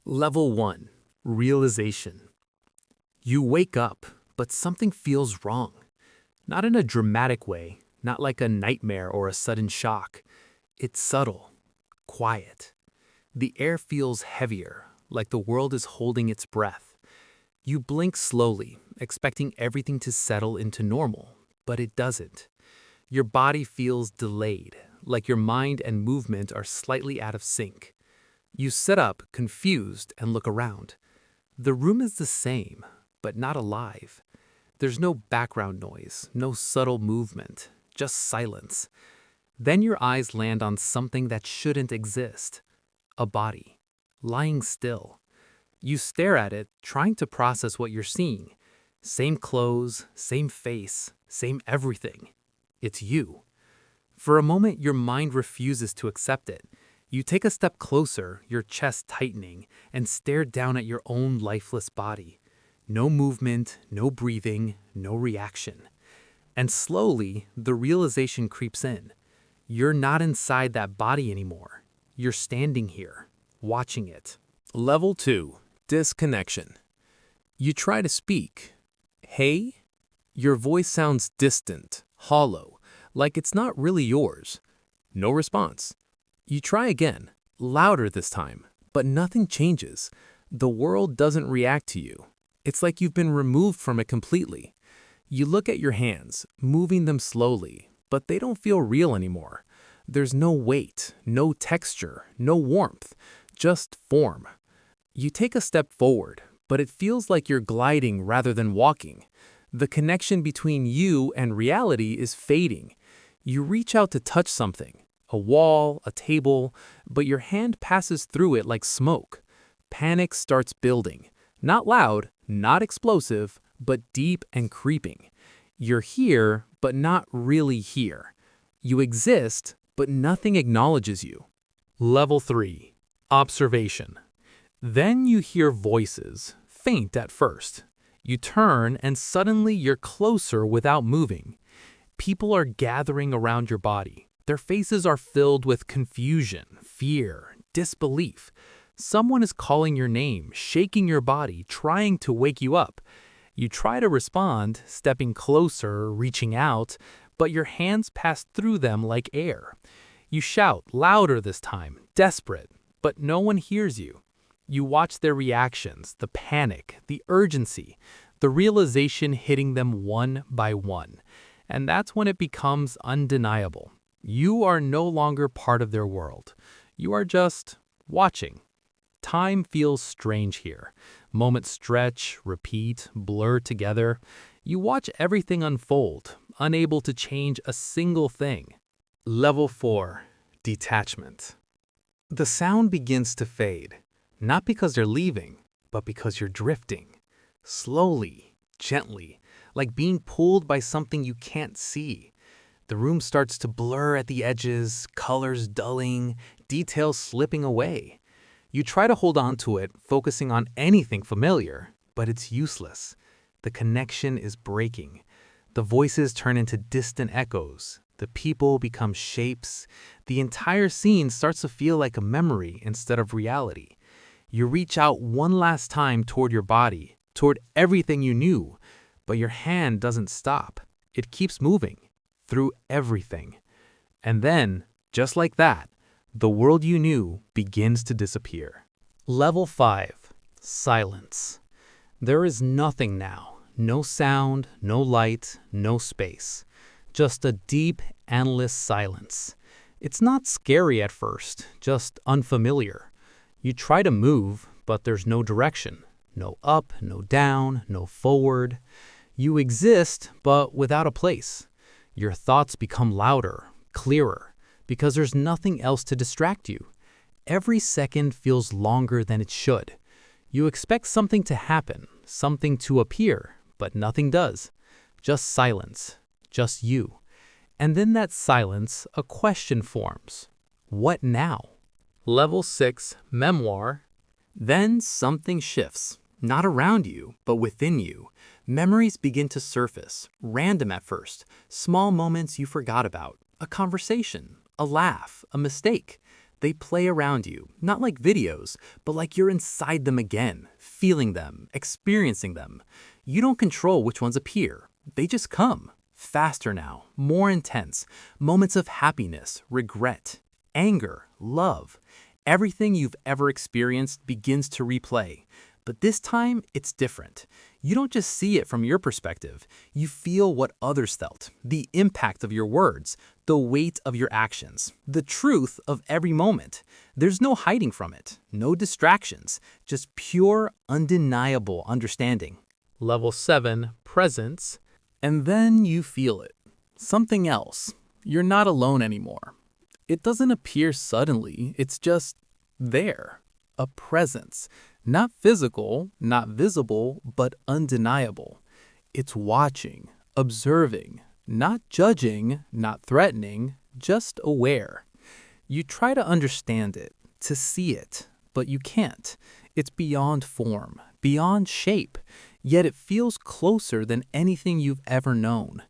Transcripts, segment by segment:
Level 1. Realization. You wake up, but something feels wrong. Not in a dramatic way, not like a nightmare or a sudden shock. It's subtle, quiet. The air feels heavier, like the world is holding its breath. You blink slowly, expecting everything to settle into normal, but it doesn't. Your body feels delayed, like your mind and movement are slightly out of sync. You sit up, confused, and look around. The room is the same, but not alive. There's no background noise, no subtle movement, just silence. Then your eyes land on something that shouldn't exist. A body, lying still. You stare at it, trying to process what you're seeing. Same clothes, same face, same everything. It's you. For a moment, your mind refuses to accept it. You take a step closer, your chest tightening, and stare down at your own lifeless body. No movement, no breathing, no reaction. And slowly, the realization creeps in. You're not inside that body anymore. You're standing here, watching it. Level 2. Disconnection. You try to speak. Hey? Your voice sounds distant, hollow, like it's not really yours. No response. You try again, louder this time, but nothing changes. The world doesn't react to you. It's like you've been removed from it completely. You look at your hands, moving them slowly, but they don't feel real anymore. There's no weight, no texture, no warmth, just form. You take a step forward, but it feels like you're gliding rather than walking. The connection between you and reality is fading. You reach out to touch something. A wall, a table, but your hand passes through it like smoke. Panic starts building. Not loud, not explosive, but deep and creeping. You're here, but not really here. You exist, but nothing acknowledges you. Level 3. Observation. Then you hear voices, faint at first. You turn and suddenly you're closer without moving. People are gathering around your body. Their faces are filled with confusion, fear, disbelief. Someone is calling your name, shaking your body, trying to wake you up. You try to respond, stepping closer, reaching out, but your hands pass through them like air. You shout louder this time, desperate, but no one hears you. You watch their reactions, the panic, the urgency, the realization hitting them one by one. And that's when it becomes undeniable. You are no longer part of their world. You are just watching. Time feels strange here. Moments stretch, repeat, blur together. You watch everything unfold, unable to change a single thing. Level 4. Detachment. The sound begins to fade, not because they're leaving, but because you're drifting. Slowly, gently, like being pulled by something you can't see. The room starts to blur at the edges, colors dulling, details slipping away. You try to hold on to it, focusing on anything familiar, but it's useless. The connection is breaking. The voices turn into distant echoes. The people become shapes. The entire scene starts to feel like a memory instead of reality. You reach out one last time toward your body, toward everything you knew, but your hand doesn't stop. It keeps moving. Through everything. And then, just like that, the world you knew begins to disappear. Level 5. Silence. There is nothing now. No sound, no light, no space. Just a deep, endless silence. It's not scary at first, just unfamiliar. You try to move, but there's no direction. No up, no down, no forward. You exist, but without a place. Your thoughts become louder, clearer, because there's nothing else to distract you. Every second feels longer than it should. You expect something to happen, something to appear, but nothing does. Just silence, just you. And in that silence, a question forms. What now? Level 6, Memoir. Then something shifts, not around you, but within you. Memories begin to surface, random at first, small moments you forgot about, a conversation, a laugh, a mistake. They play around you, not like videos, but like you're inside them again, feeling them, experiencing them. You don't control which ones appear. They just come. Faster now, more intense. Moments of happiness, regret, anger, love. Everything you've ever experienced begins to replay. But this time, it's different. You don't just see it from your perspective. You feel what others felt, the impact of your words, the weight of your actions, the truth of every moment. There's no hiding from it, no distractions, just pure, undeniable understanding. Level 7, presence. And then you feel it. Something else. You're not alone anymore. It doesn't appear suddenly, it's just there. A presence. Not physical, not visible, but undeniable. It's watching, observing, not judging, not threatening, just aware. You try to understand it, to see it, but you can't. It's beyond form, beyond shape, yet it feels closer than anything you've ever known.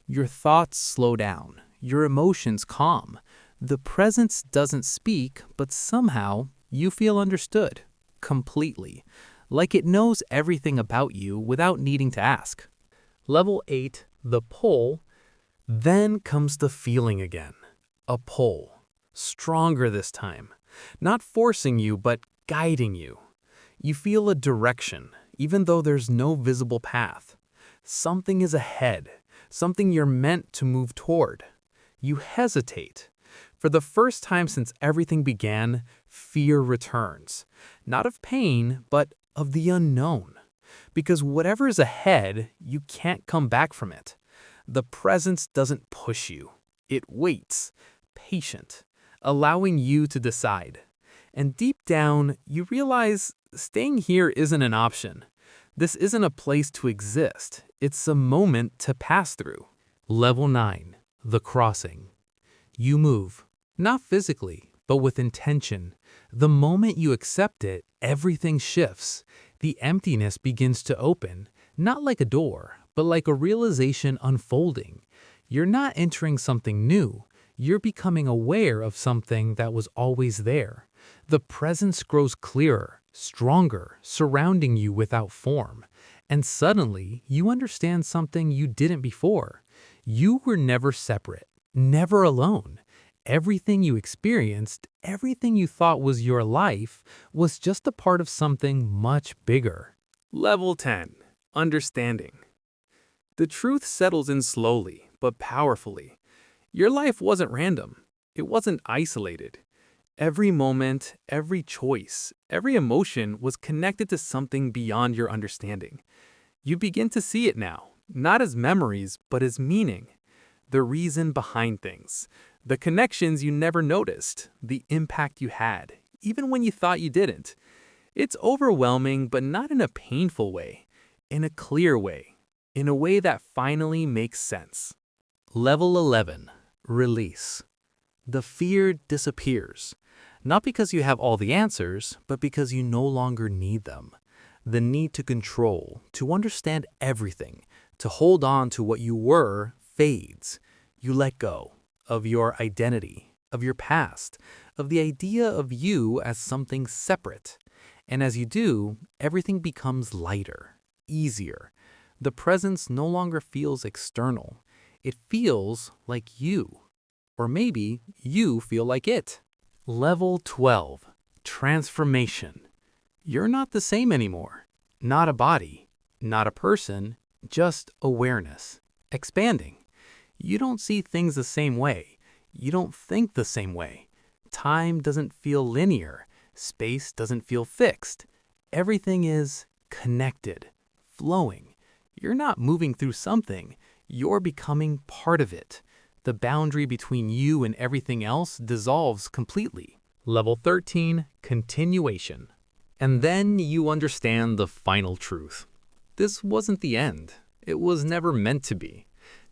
Your thoughts slow down, your emotions calm. The presence doesn't speak, but somehow you feel understood. Completely, like it knows everything about you without needing to ask. Level 8, the pull. Then comes the feeling again. A pull. Stronger this time. Not forcing you, but guiding you. You feel a direction, even though there's no visible path. Something is ahead, something you're meant to move toward. You hesitate. For the first time since everything began, fear returns. Not of pain, but of the unknown. Because whatever is ahead, you can't come back from it. The presence doesn't push you. It waits, patient, allowing you to decide. And deep down, you realize staying here isn't an option. This isn't a place to exist. It's a moment to pass through. Level 9, the crossing. You move. Not physically, but with intention. The moment you accept it, everything shifts. The emptiness begins to open, not like a door, but like a realization unfolding. You're not entering something new. You're becoming aware of something that was always there. The presence grows clearer, stronger, surrounding you without form. And suddenly, you understand something you didn't before. You were never separate, never alone. Everything you experienced, everything you thought was your life, was just a part of something much bigger. Level 10, understanding. The truth settles in slowly, but powerfully. Your life wasn't random. It wasn't isolated. Every moment, every choice, every emotion was connected to something beyond your understanding. You begin to see it now, not as memories, but as meaning. The reason behind things. The connections you never noticed, the impact you had, even when you thought you didn't. It's overwhelming, but not in a painful way, in a clear way, in a way that finally makes sense. Level 11, release. The fear disappears, not because you have all the answers, but because you no longer need them. The need to control, to understand everything, to hold on to what you were, fades. You let go of your identity, of your past, of the idea of you as something separate. And as you do, everything becomes lighter, easier. The presence no longer feels external. It feels like you. Or maybe you feel like it. Level 12, transformation. You're not the same anymore. Not a body, not a person, just awareness, expanding. You don't see things the same way. You don't think the same way. Time doesn't feel linear. Space doesn't feel fixed. Everything is connected, flowing. You're not moving through something. You're becoming part of it. The boundary between you and everything else dissolves completely. Level 13, continuation. And then you understand the final truth. This wasn't the end. It was never meant to be.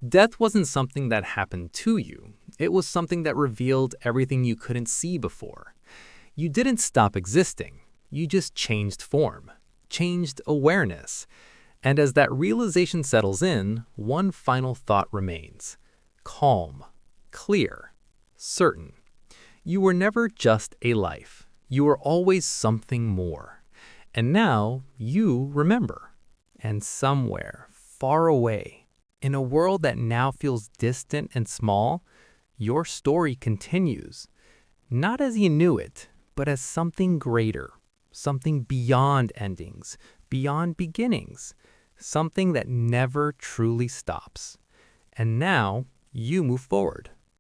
Death wasn't something that happened to you. It was something that revealed everything you couldn't see before. You didn't stop existing. You just changed form, changed awareness. And as that realization settles in, one final thought remains. Calm, clear, certain. You were never just a life. You were always something more. And now you remember. And somewhere, far away, in a world that now feels distant and small, your story continues. Not as you knew it, but as something greater, something beyond endings, beyond beginnings, something that never truly stops. And now you move forward.